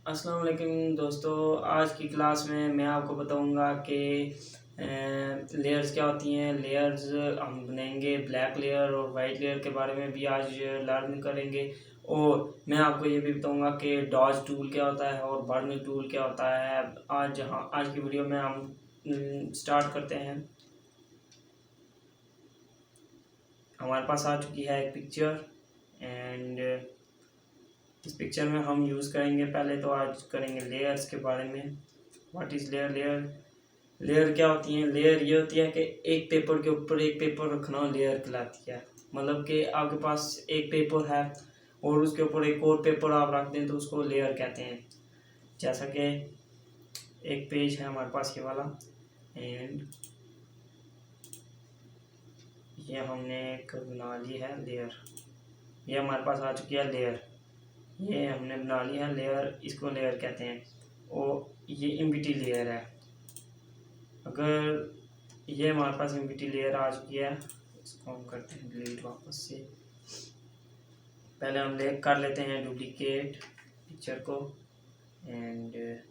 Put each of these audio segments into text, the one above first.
अस्सलाम वालेकुम दोस्तों। आज की क्लास में मैं आपको बताऊंगा कि लेयर्स क्या होती हैं। लेयर्स हम बनाएंगे, ब्लैक लेयर और वाइट लेयर के बारे में भी आज लर्न करेंगे। और मैं आपको ये भी बताऊंगा कि डॉज टूल क्या होता है और बर्न टूल क्या होता है। आज की वीडियो में हम स्टार्ट करते हैं। हमारे पास आ चुकी है एक पिक्चर एंड इस पिक्चर में हम यूज़ करेंगे। पहले तो आज करेंगे लेयर्स के बारे में। What is layer? लेयर क्या होती है? लेयर ये होती है कि एक पेपर के ऊपर एक पेपर रखना लेयर कहलाती है। मतलब कि आपके पास एक पेपर है और उसके ऊपर एक और पेपर आप रख दें तो उसको लेयर कहते हैं। जैसा कि एक पेज है हमारे पास ये वाला एंड ये हमने एक बना ली है लेयर। ये हमारे पास आ चुकी है लेयर। ये हमने बना लिया है लेयर, इसको लेयर कहते हैं। और ये एम्प्टी लेयर है। अगर ये हमारे पास एम्प्टी लेयर आ चुकी है, इसको हम करते हैं डिलीट वापस से। पहले हम कर लेते हैं डुप्लीकेट पिक्चर को एंड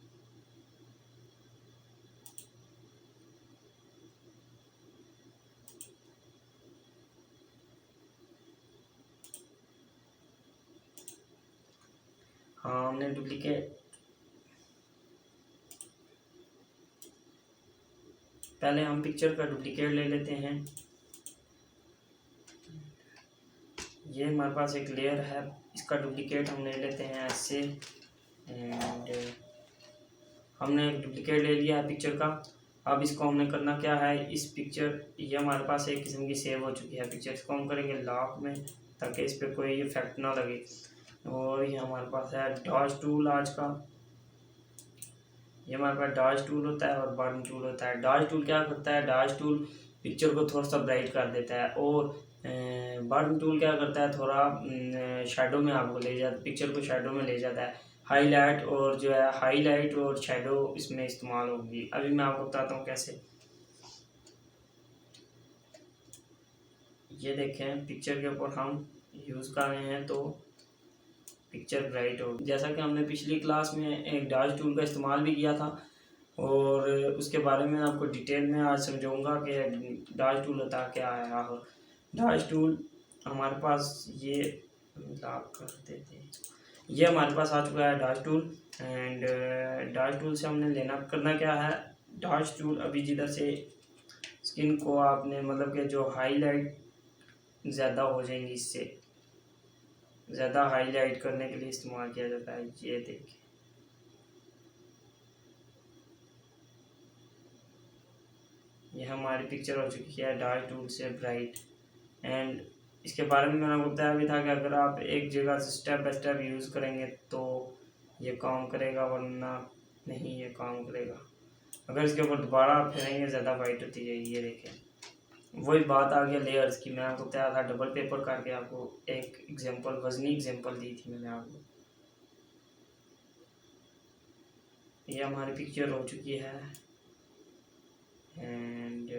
हाँ, हमने डुप्लीकेट पहले हम पिक्चर का डुप्लीकेट ले लेते हैं। ये हमारे पास एक लेयर है, इसका डुप्लीकेट हम ले लेते हैं ऐसे एंड हमने एक डुप्लीकेट ले लिया है पिक्चर का। अब इसको हमने करना क्या है, इस पिक्चर ये हमारे पास एक किस्म की सेव हो चुकी है पिक्चर। इसको हम करेंगे लॉक में ताकि इस पर कोई इफेक्ट ना लगे। और ये हमारे पास है डॉज टूल आज का। ये हमारे पास डॉज टूल होता है और बर्न टूल होता है। डॉज टूल क्या करता है? डॉज टूल पिक्चर को थोड़ा सा ब्राइट कर देता है और बर्न टूल क्या करता है, थोड़ा शेडो में आपको ले जाता, पिक्चर को शेडो में ले जाता है। हाईलाइट और जो है हाईलाइट और शेडो इसमें इस्तेमाल होगी। अभी मैं आपको बताता हूँ कैसे। ये देखें, पिक्चर के ऊपर हम यूज़ कर रहे हैं तो पिक्चर ब्राइट हो। जैसा कि हमने पिछली क्लास में एक डॉज टूल का इस्तेमाल भी किया था और उसके बारे में आपको डिटेल में आज समझाऊंगा कि डॉज टूल होता क्या है। और डॉज टूल हमारे पास ये आप कर देते हैं। ये हमारे पास आ चुका है dodge tool and dodge tool से हमने लेना करना क्या है। डॉज टूल अभी जिधर से स्किन को आपने मतलब कि जो हाईलाइट ज़्यादा हो जाएंगी, इससे ज़्यादा हाईलाइट करने के लिए इस्तेमाल किया जाता है। ये देखिए, ये हमारी पिक्चर हो चुकी है डॉज टूल से ब्राइट। एंड इसके बारे में मैंने आपको बताया भी था कि अगर आप एक जगह से स्टेप बाय स्टेप यूज़ करेंगे तो ये काम करेगा, वरना नहीं ये काम करेगा। अगर इसके ऊपर दोबारा आप फिरेंगे ज़्यादा वाइट होती जाएगी। ये देखें, वही बात आ गया लेयर्स की। मैं आपको बताया था डबल पेपर करके आपको एक एग्जांपल, वजनी एग्जांपल दी थी मैंने आपको। ये हमारी पिक्चर हो चुकी है एंड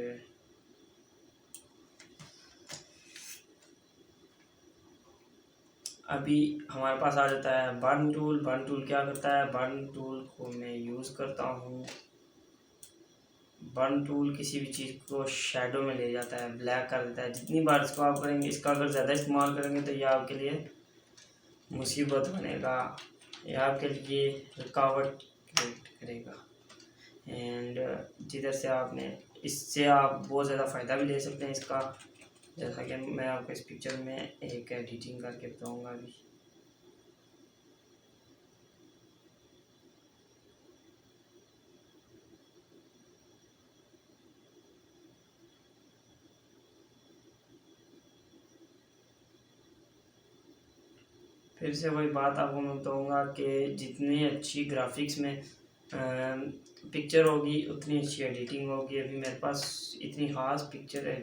अभी हमारे पास आ जाता है बर्न टूल। बर्न टूल क्या करता है? बर्न टूल को मैं यूज़ करता हूँ। बर्न टूल किसी भी चीज़ को शेडो में ले जाता है, ब्लैक कर देता है। जितनी बार इसको आप करेंगे, इसका अगर ज़्यादा इस्तेमाल करेंगे तो ये आपके लिए मुसीबत बनेगा, ये आपके लिए रुकावट क्रिएट करेगा। एंड जिधर से आपने इससे आप बहुत ज़्यादा फ़ायदा भी ले सकते हैं इसका, जैसा कि मैं आपको इस पिक्चर में एक एडिटिंग करके बताऊँगा अभी। फिर से वही बात आपको मैं बताऊँगा कि जितनी अच्छी ग्राफिक्स में पिक्चर होगी उतनी अच्छी एडिटिंग होगी। अभी मेरे पास इतनी ख़ास पिक्चर है,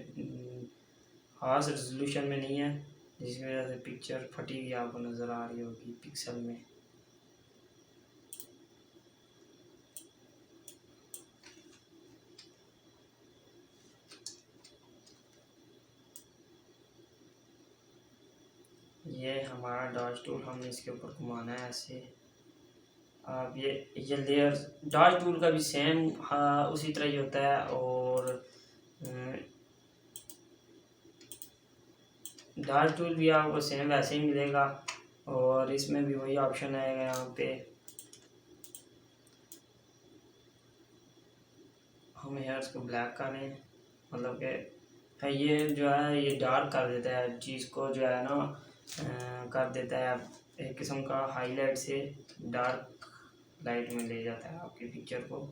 ख़ास रेजोल्यूशन में नहीं है, जिसकी वजह से पिक्चर फटी हुई आपको नज़र आ रही होगी पिक्सल में। ये हमारा डॉज टूल, हमने इसके ऊपर घुमाना है ऐसे। अब ये लेयर डॉज टूल का भी सेम उसी तरह ही होता है, और डॉज टूल भी आपको सेम वैसे ही मिलेगा, और इसमें भी वही ऑप्शन आएगा यहाँ पे। हम हेयर्स को ब्लैक करें, मतलब कि ये जो है ये डार्क कर देता है चीज़ को, जो है ना कर देता है एक किस्म का हाईलाइट से डार्क लाइट में ले जाता है आपकी पिक्चर को।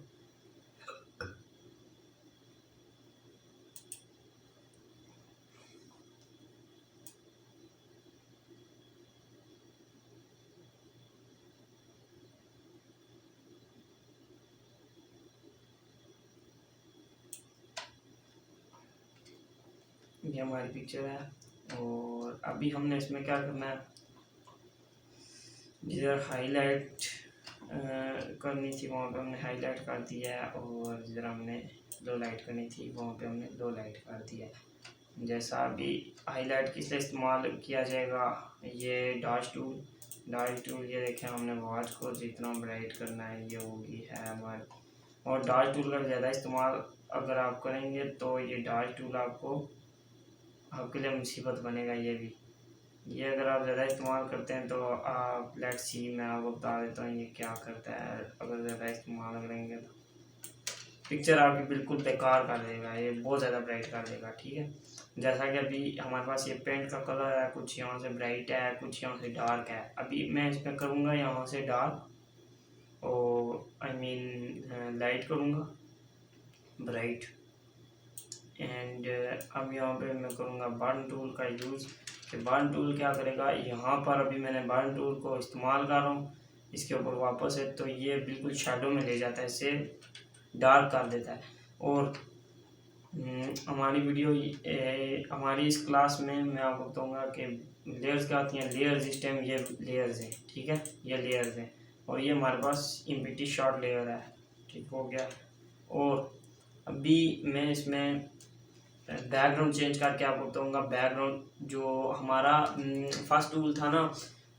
ये हमारी पिक्चर है, और अभी हमने इसमें क्या करना है, जिधर हाईलाइट करनी थी वहाँ पे हमने हाईलाइट कर दिया है, और जिधर हमने लो लाइट करनी थी वहाँ पे हमने लो लाइट कर दिया है। जैसा अभी हाईलाइट किस लिए इस्तेमाल किया जाएगा, ये डॉज टूल ये देखें, हमने वॉच को जितना ब्राइट करना है ये होगी है हमारी, और डॉज टूल का ज़्यादा इस्तेमाल अगर आप करेंगे तो ये डॉज टूल आपके लिए मुसीबत बनेगा। ये अगर आप ज़्यादा इस्तेमाल करते हैं तो आप लेट्स सी, मैं आपको बता देता हूँ ये क्या करता है। अगर ज़्यादा इस्तेमाल करेंगे तो पिक्चर आपकी बिल्कुल बेकार कर देगा, ये बहुत ज़्यादा ब्राइट कर देगा, ठीक है। जैसा कि अभी हमारे पास ये पेंट का कलर है, कुछ यहाँ से ब्राइट है, कुछ यहाँ से डार्क है। अभी मैं इसमें करूँगा यहाँ से डार्क, और आई मीन लाइट करूँगा ब्राइट, एंड अब यहाँ पे मैं करूँगा बर्न टूल का यूज़। कि बर्न टूल क्या करेगा, यहाँ पर अभी मैंने बर्न टूल को इस्तेमाल कर रहा हूँ इसके ऊपर वापस है, तो ये बिल्कुल शेडो में ले जाता है, इसे डार्क कर देता है। और हमारी वीडियो हमारी इस क्लास में मैं आपको बताऊँगा कि लेयर्स क्या आती हैं। लेयर्स इस टाइम ये लेयर्स हैं, ठीक है, ये लेयर्स हैं, और ये हमारे पास इम्पिटी शॉर्ट लेयर है, ठीक हो गया। और अभी मैं इसमें बैकग्राउंड चेंज करके आपको बताऊँगा। बैकग्राउंड जो हमारा फर्स्ट टूल था ना,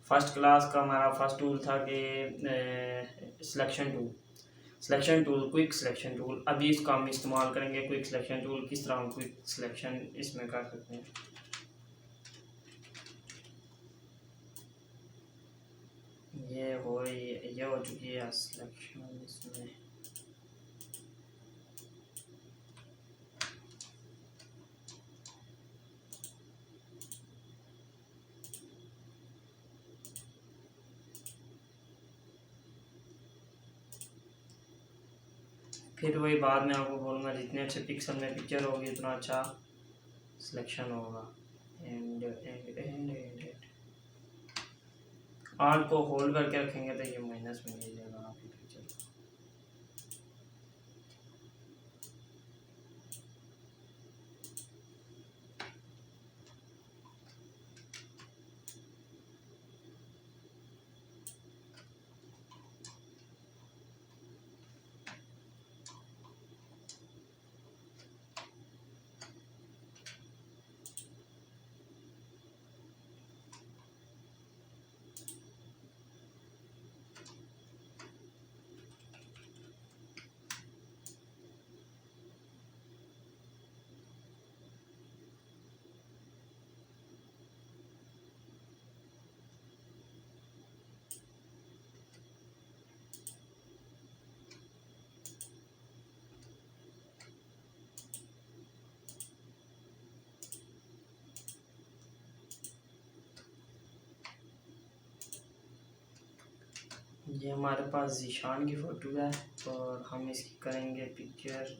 फर्स्ट क्लास का हमारा फर्स्ट टूल था कि selection tool, quick selection tool. अभी इसका हम इस्तेमाल करेंगे क्विक सिलेक्शन टूल। किस तरह हम क्विक सिलेक्शन इसमें कर सकते हैं, ये हो चुकी है सिलेक्शन इसमें। फिर वही बाद में आपको बोलूँगा, जितने अच्छे पिक्सल में पिक्चर होगी उतना अच्छा सिलेक्शन होगा। एंड आर्ट को होल्ड करके रखेंगे तो ये माइनस में ले जाएगा आपकी पिक्चर। ये हमारे पास जीशान की फ़ोटो है, और हम इसकी करेंगे पिक्चर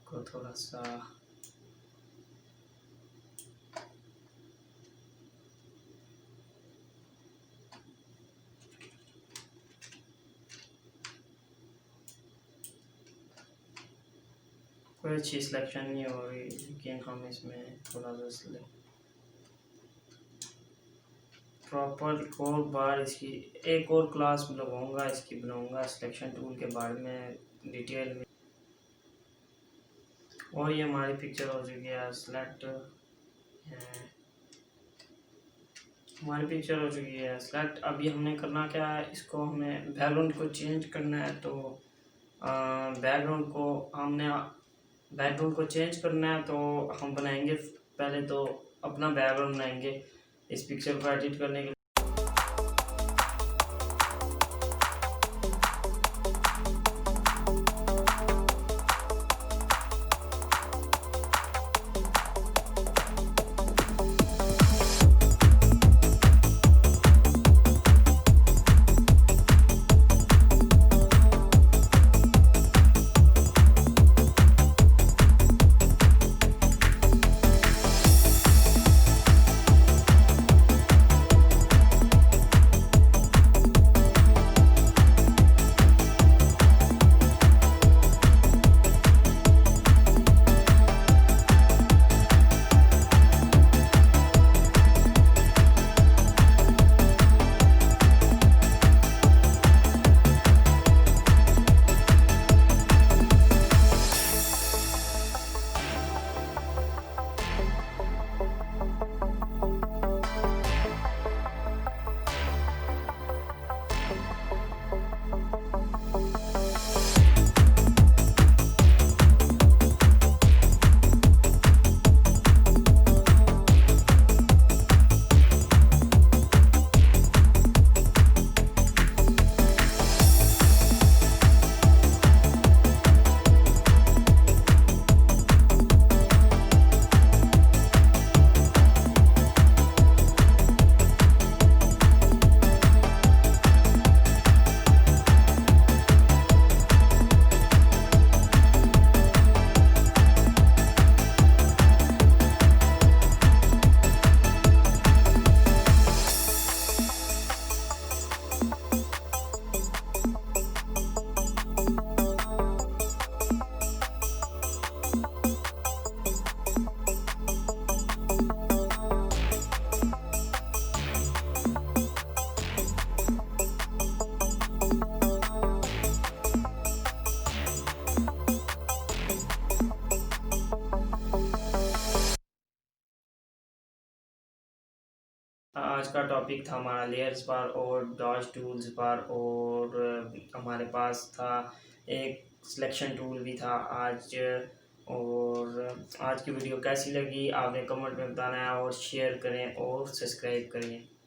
को थोड़ा सा कोई अच्छी सिलेक्शन नहीं हो रही, लेकिन हम इसमें थोड़ा सा प्रॉपर और बार इसकी एक और क्लास लगाऊंगा, इसकी बनाऊंगा सिलेक्शन टूल के बारे में डिटेल में। और ये हमारी पिक्चर हो चुकी है। सेलेक्ट हमारी पिक्चर हो चुकी है सेलेक्ट। अभी हमने करना क्या है, इसको हमें बैकग्राउंड को चेंज करना है। तो बैकग्राउंड को चेंज करना है, तो हम बनाएंगे पहले तो अपना बैकग्राउंड बनाएंगे इस पिक्चर को एडिट करने के लिए। आज का टॉपिक था हमारा लेयर्स पर और डॉज टूल्स पर, और हमारे पास था एक सिलेक्शन टूल भी था आज। और आज की वीडियो कैसी लगी आपने कमेंट में बताना है, और शेयर करें और सब्सक्राइब करें।